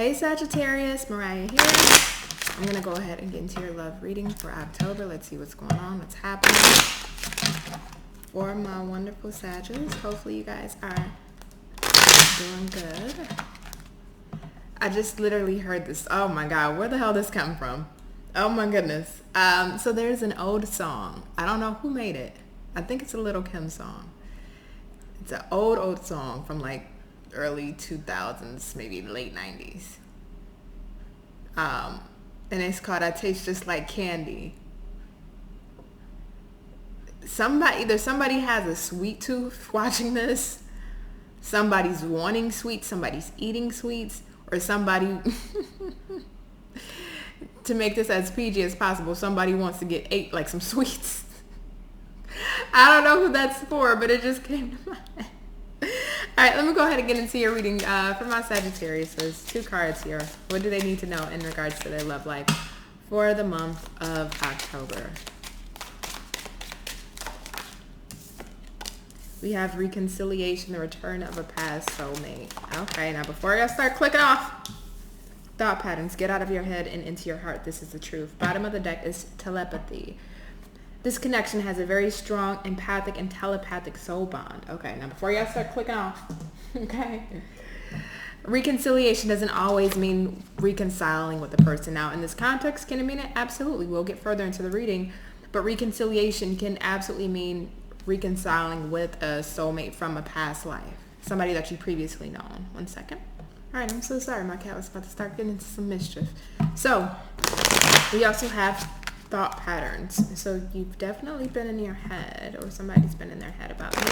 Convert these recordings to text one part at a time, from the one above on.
Hey Sagittarius, Mariah here. I'm going to go ahead and get into your love reading for October. Let's see what's going on, what's happening for my wonderful Sagittarius. Hopefully you guys are doing good. I just literally heard this. Oh my God, where the hell did this come from? Oh my goodness. So there's an old song. I don't know who made it. I think it's a Little Kim song. It's an old song from like early 2000s, maybe late 90s. And it's called I Taste Just Like Candy. Either somebody has a sweet tooth watching this, somebody's wanting sweets, somebody's eating sweets, or somebody, to make this as PG as possible, somebody wants to get ate like some sweets. I don't know who that's for, but it just came to mind. All right, let me go ahead and get into your reading for my Sagittarius. There's 2 cards here. What do they need to know in regards to their love life for the month of October? We have reconciliation, the return of a past soulmate. Okay, now before y'all start clicking off, thought patterns, get out of your head and into your heart. This is the truth. Bottom of the deck is telepathy. This connection has a very strong empathic and telepathic soul bond. Okay, now before y'all start clicking off, okay. Reconciliation doesn't always mean reconciling with the person. Now, in this context, can it mean it? Absolutely. We'll get further into the reading. But reconciliation can absolutely mean reconciling with a soulmate from a past life. Somebody that you previously known. 1 second. All right, I'm so sorry. My cat was about to start getting into some mischief. So, we also have thought patterns. So you've definitely been in your head, or somebody's been in their head about you.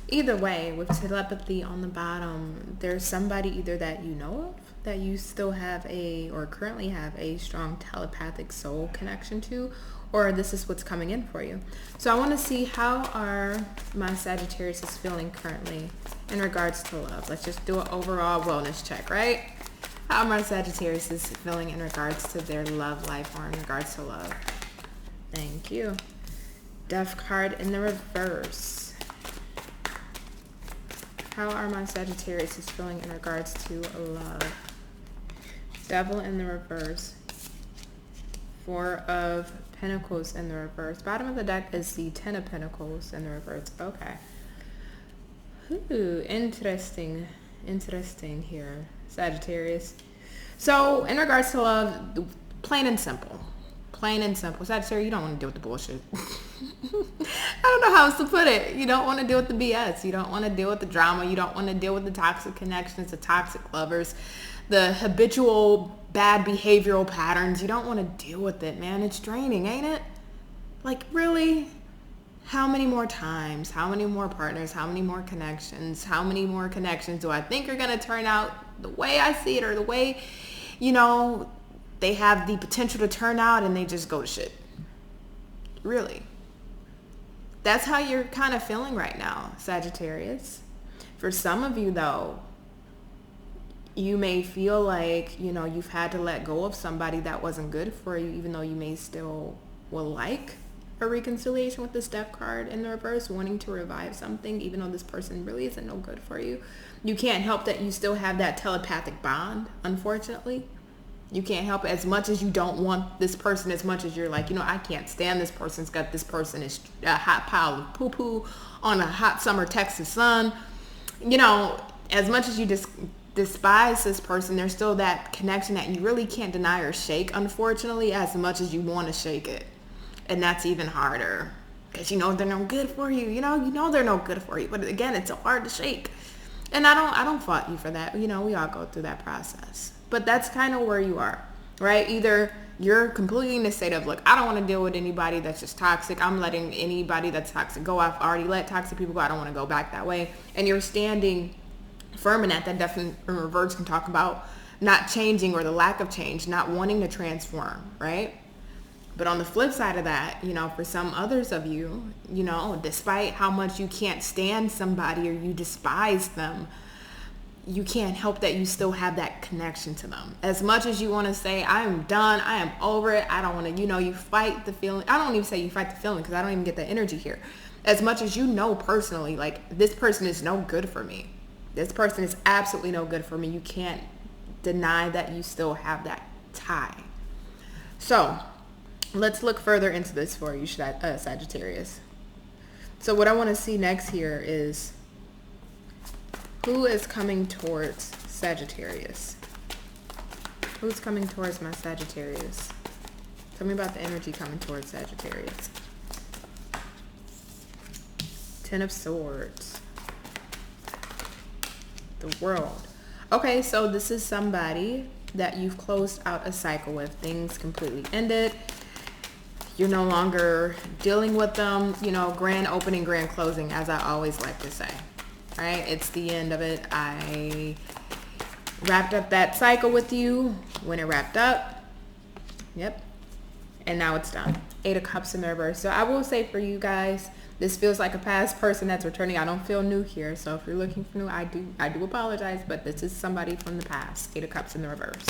Either way, with telepathy on the bottom, there's somebody either that you know of, that you still have or currently have a strong telepathic soul connection to, or this is what's coming in for you. So I want to see how are my Sagittarius is feeling currently in regards to love. Let's just do an overall wellness check, right? How my Sagittarius is feeling in regards to their love life, or in regards to love. Thank you. Death card in the reverse. How are my Sagittarius is feeling in regards to love? Devil in the reverse. 4 of Pentacles in the reverse. Bottom of the deck is the 10 of Pentacles in the reverse. Okay. Ooh, interesting here, Sagittarius. So in regards to love, plain and simple. Sagittarius, you don't want to deal with the bullshit. I don't know how else to put it. You don't want to deal with the BS. You don't want to deal with the drama. You don't want to deal with the toxic connections, the toxic lovers, the habitual bad behavioral patterns. You don't want to deal with it, man. It's draining, ain't it? Like, really? How many more times? How many more partners? How many more connections? How many more connections do I think are going to turn out the way I see it, or the way, they have the potential to turn out, and they just go to shit? Really? That's how you're kind of feeling right now, Sagittarius. For some of you, though, you may feel like, you've had to let go of somebody that wasn't good for you, even though you may still will like a reconciliation with this Death card in the reverse, wanting to revive something, even though this person really isn't no good for you. You can't help that you still have that telepathic bond, unfortunately. You can't help it, as much as you don't want this person, as much as you're like, I can't stand this person's gut. This person is a hot pile of poo-poo on a hot summer Texas sun. As much as you despise this person, there's still that connection that you really can't deny or shake, unfortunately, as much as you want to shake it. And that's even harder, because they're no good for you. They're no good for you. But again, it's so hard to shake. And I don't fault you for that. We all go through that process. But that's kind of where you are, right? Either you're completely in the state of, look, I don't want to deal with anybody that's just toxic. I'm letting anybody that's toxic go. I've already let toxic people go. I don't want to go back that way. And you're standing firm in that. That definitely in reverse can talk about not changing, or the lack of change, not wanting to transform, right? But on the flip side of that, for some others of you, despite how much you can't stand somebody, or you despise them, you can't help that you still have that connection to them. As much as you want to say, I am done, I am over it, I don't want to, you fight the feeling. I don't even say you fight the feeling, because I don't even get that energy here. As much as personally, like, this person is no good for me. This person is absolutely no good for me. You can't deny that you still have that tie. So let's look further into this for you, Sagittarius. So what I want to see next here is who is coming towards Sagittarius. Who's coming towards my Sagittarius? Tell me about the energy coming towards Sagittarius. Ten of Swords. The World. Okay, so this is somebody that you've closed out a cycle with. Things completely ended. You're no longer dealing with them. You know, grand opening, grand closing, as I always like to say. All right, it's the end of it. I wrapped up that cycle with you when it wrapped up. Yep. And now it's done. 8 of Cups in the reverse. So I will say for you guys, this feels like a past person that's returning. I don't feel new here. So if you're looking for new, I do apologize, but this is somebody from the past. 8 of Cups in the reverse.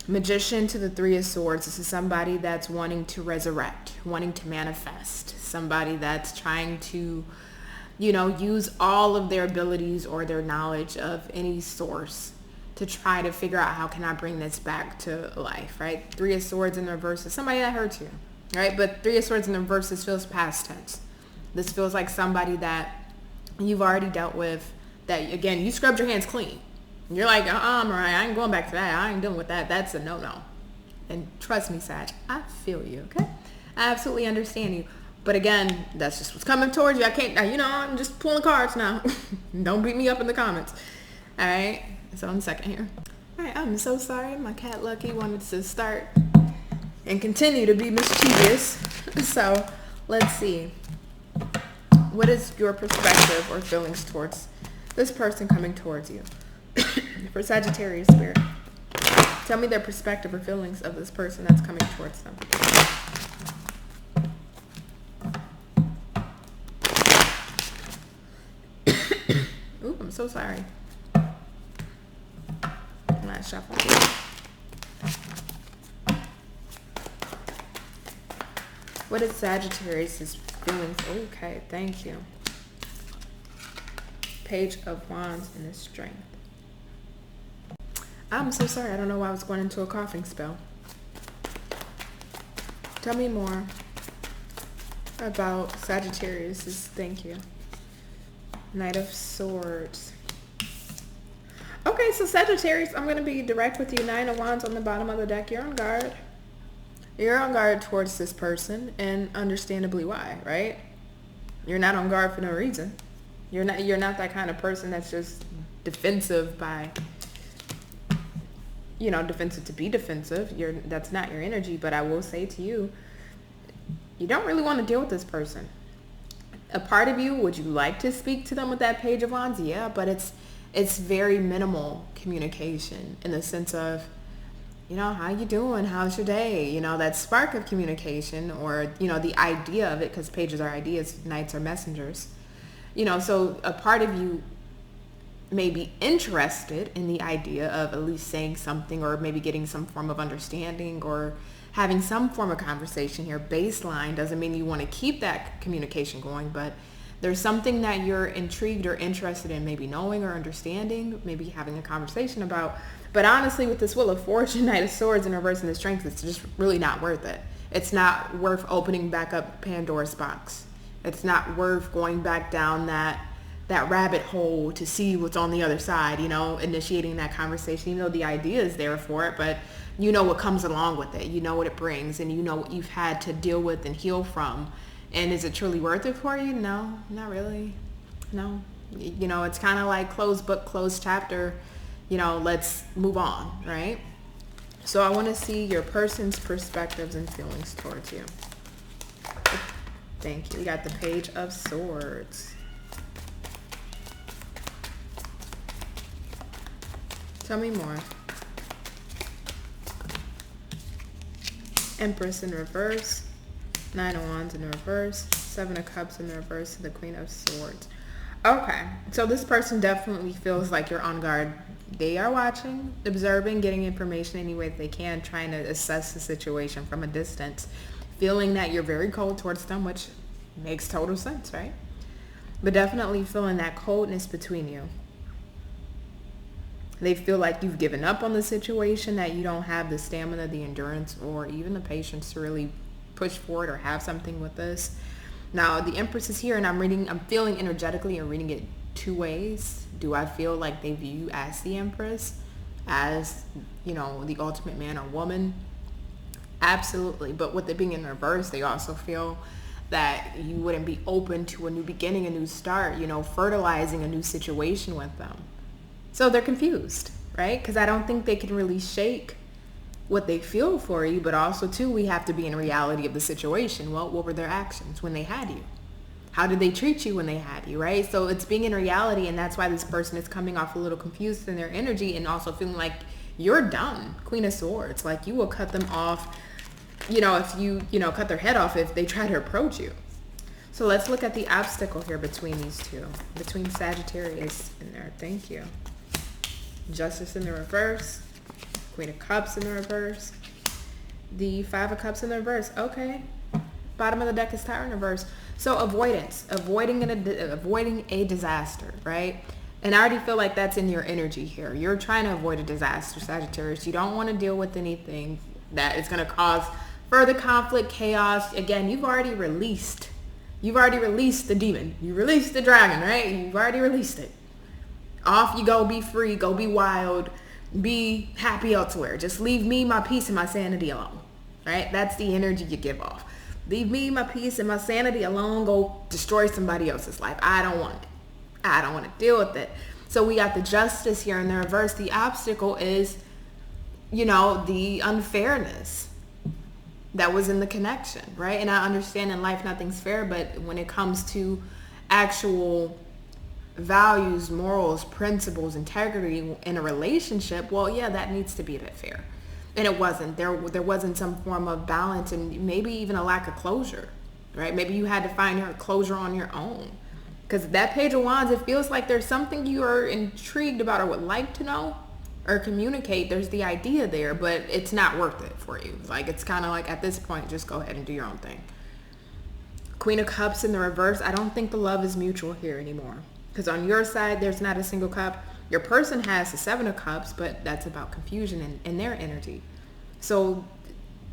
Magician to the 3 of Swords. This is somebody that's wanting to resurrect, wanting to manifest. Somebody that's trying to, you know, use all of their abilities or their knowledge of any source to try to figure out how can I bring this back to life, right? 3 of Swords in the reverse is somebody that hurts you, right? But 3 of Swords in the reverse, this feels past tense. This feels like somebody that you've already dealt with, that, again, you scrubbed your hands clean. You're like, Mariah, I ain't going back to that. I ain't dealing with that. That's a no-no. And trust me, Sag, I feel you, okay? I absolutely understand you. But again, that's just what's coming towards you. I can't, you know, I'm just pulling cards now. Don't beat me up in the comments. All right? So in a second here. All right, I'm so sorry. My cat Lucky wanted to start and continue to be mischievous. So let's see. What is your perspective or feelings towards this person coming towards you? For Sagittarius spirit, tell me their perspective or feelings of this person that's coming towards them. Ooh, I'm so sorry. Last shuffle. What is Sagittarius' feelings? Okay, thank you. Page of Wands and the Strength. I'm so sorry. I don't know why I was going into a coughing spell. Tell me more about Sagittarius. Thank you. Knight of Swords. Okay, so Sagittarius, I'm going to be direct with you. 9 of Wands on the bottom of the deck. You're on guard. You're on guard towards this person, and understandably why, right? You're not on guard for no reason. You're not that kind of person that's just defensive by, you know, defensive to be defensive. That's not your energy. But I will say to you, you don't really want to deal with this person. A part of you, would you like to speak to them with that Page of Wands? Yeah, but it's very minimal communication in the sense of, you know, how you doing? How's your day? You know, that spark of communication, or, you know, the idea of it, because pages are ideas, knights are messengers. You know, so a part of you may be interested in the idea of at least saying something, or maybe getting some form of understanding, or having some form of conversation here. Baseline doesn't mean you want to keep that communication going, but there's something that you're intrigued or interested in, maybe knowing or understanding, maybe having a conversation about. But honestly, with this Wheel of Fortune, Knight of Swords, and reversing the Strength, it's just really not worth it. It's not worth opening back up Pandora's box. It's not worth going back down that rabbit hole to see what's on the other side, you know, initiating that conversation, even though the idea is there for it, but you know what comes along with it. You know what it brings, and you know what you've had to deal with and heal from. And is it truly worth it for you? No, not really. No. You know, it's kind of like closed book, closed chapter. You know, let's move on, right? So I want to see your person's perspectives and feelings towards you. Thank you. We got the Page of Swords. Tell me more. Empress in reverse. 9 of Wands in reverse. 7 of Cups in the reverse to the Queen of Swords. Okay, so this person definitely feels like you're on guard. They are watching, observing, getting information any way that they can, trying to assess the situation from a distance, feeling that you're very cold towards them, which makes total sense, right? But definitely feeling that coldness between you. They feel like you've given up on the situation, that you don't have the stamina, the endurance, or even the patience to really push forward or have something with this. Now, the Empress is here, and I'm feeling energetically and reading it two ways. Do I feel like they view you as the Empress, as, you know, the ultimate man or woman? Absolutely. But with it being in reverse, they also feel that you wouldn't be open to a new beginning, a new start, you know, fertilizing a new situation with them. So they're confused, right? Because I don't think they can really shake what they feel for you, but also too, we have to be in reality of the situation. Well, what were their actions when they had you? How did they treat you when they had you, right? So it's being in reality, and that's why this person is coming off a little confused in their energy and also feeling like you're done. Queen of Swords, like you will cut them off, you know, if you cut their head off if they try to approach you. So let's look at the obstacle here between these two, between Sagittarius in there. Thank you. Justice in the reverse, Queen of Cups in the reverse, the Five of Cups in the reverse. Okay. Bottom of the deck is Tower in reverse. So avoidance, avoiding a disaster, right? And I already feel like that's in your energy here. You're trying to avoid a disaster, Sagittarius. You don't want to deal with anything that is going to cause further conflict, chaos. Again, you've already released the demon. You released the dragon, right? You've already released it. Off you go, be free, go be wild, be happy elsewhere. Just leave me, my peace, and my sanity alone, right? That's the energy you give off. Leave me, my peace, and my sanity alone. Go destroy somebody else's life. I don't want it. I don't want to deal with it. So we got the Justice here in the reverse. The obstacle is, you know, the unfairness that was in the connection, right? And I understand in life nothing's fair, but when it comes to actual values, morals, principles, integrity in a relationship, well, yeah, that needs to be a bit fair. And it wasn't. There wasn't some form of balance, and maybe even a lack of closure, right? Maybe you had to find your closure on your own. Because that Page of Wands, it feels like there's something you are intrigued about or would like to know or communicate. There's the idea there, but it's not worth it for you. Like, it's kind of like at this point, just go ahead and do your own thing. Queen of Cups in the reverse. I don't think the love is mutual here anymore. Because on your side, there's not a single cup. Your person has the Seven of Cups, but that's about confusion in their energy. So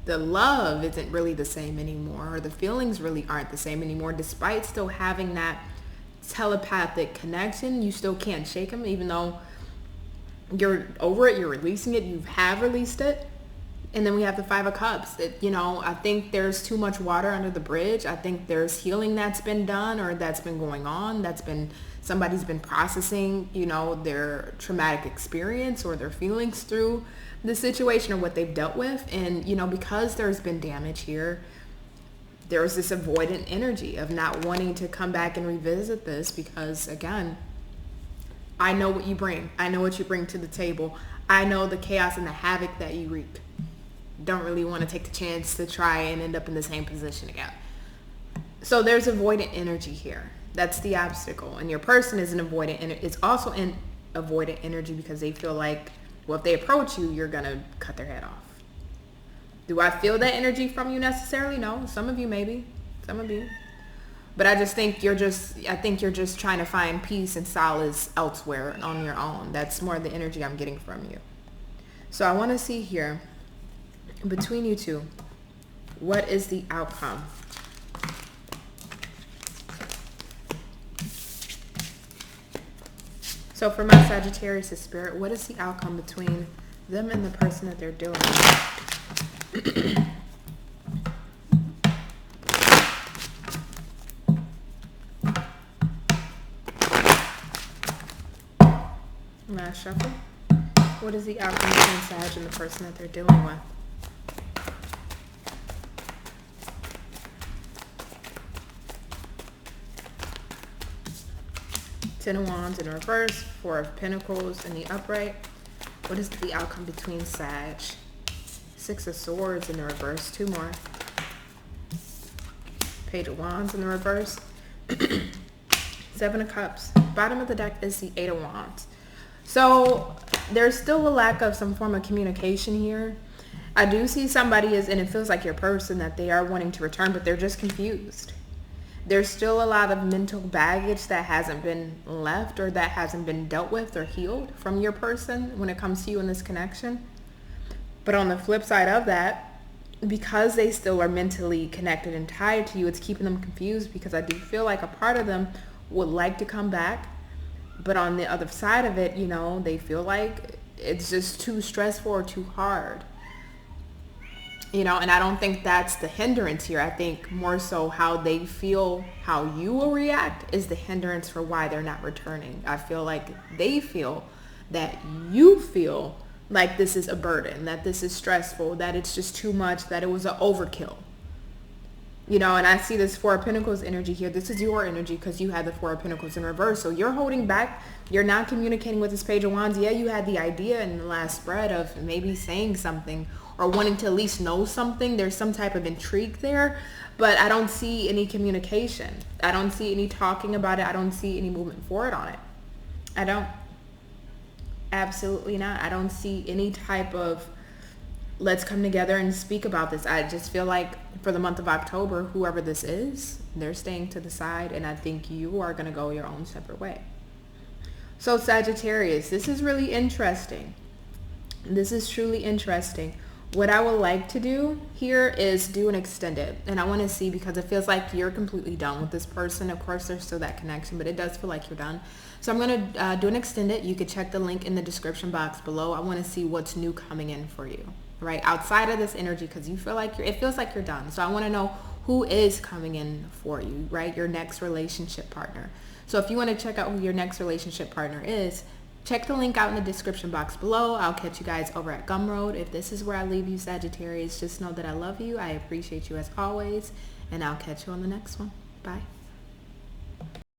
the love isn't really the same anymore, or the feelings really aren't the same anymore. Despite still having that telepathic connection, you still can't shake them, even though you're over it, you're releasing it, you have released it. And then we have the Five of Cups. I think there's too much water under the bridge. I think there's healing that's been done or that's been going on. Somebody's been processing, their traumatic experience or their feelings through the situation or what they've dealt with. And, because there's been damage here, there's this avoidant energy of not wanting to come back and revisit this because, again, I know what you bring. I know what you bring to the table. I know the chaos and the havoc that you wreak. Don't really want to take the chance to try and end up in the same position again. So there's avoidant energy here. That's the obstacle. And your person is it's also in avoidant energy because they feel like, well, if they approach you, you're going to cut their head off. Do I feel that energy from you necessarily? No. Some of you maybe. Some of you. But I think you're just trying to find peace and solace elsewhere on your own. That's more the energy I'm getting from you. So I want to see here, between you two, what is the outcome? So for my Sagittarius spirit, what is the outcome between them and the person that they're dealing with? Last shuffle. What is the outcome between Sag and the person that they're dealing with? Ten of Wands in reverse, Four of Pentacles in the upright. What is the outcome between Sag? Six of Swords in the reverse, two more. Page of Wands in the reverse. Seven of Cups. Bottom of the deck is the Eight of Wands. So there's still a lack of some form of communication here. I do see somebody and it feels like your person that they are wanting to return, but they're just confused. There's still a lot of mental baggage that hasn't been left or that hasn't been dealt with or healed from your person when it comes to you in this connection. But on the flip side of that, because they still are mentally connected and tied to you, it's keeping them confused, because I do feel like a part of them would like to come back. But on the other side of it, you know, they feel like it's just too stressful or too hard. You know, and I don't think that's the hindrance here. I think more so how they feel, how you will react is the hindrance for why they're not returning. I feel like they feel that you feel like this is a burden, that this is stressful, that it's just too much, that it was an overkill. You know, and I see this Four of Pentacles energy here. This is your energy because you had the Four of Pentacles in reverse. So you're holding back. You're not communicating with this Page of Wands. Yeah, you had the idea in the last spread of maybe saying something or wanting to at least know something. There's some type of intrigue there, but I don't see any communication. I don't see any talking about it. I don't see any movement forward on it. I don't. Absolutely not. I don't see any type of let's come together and speak about this. I just feel like for the month of October, whoever this is, they're staying to the side, and I think you are going to go your own separate way. So Sagittarius, this is really interesting. This is truly interesting. What I would like to do here is do an extended, and I want to see, because it feels like you're completely done with this person. Of course, there's still that connection, but it does feel like you're done. So I'm going to do an extended. You could check the link in the description box below. I want to see what's new coming in for you, right? Outside of this energy, because you feel like it feels like you're done. So I want to know who is coming in for you, right? Your next relationship partner. So if you want to check out who your next relationship partner is, check the link out in the description box below. I'll catch you guys over at Gumroad. If this is where I leave you, Sagittarius, just know that I love you. I appreciate you as always, and I'll catch you on the next one. Bye.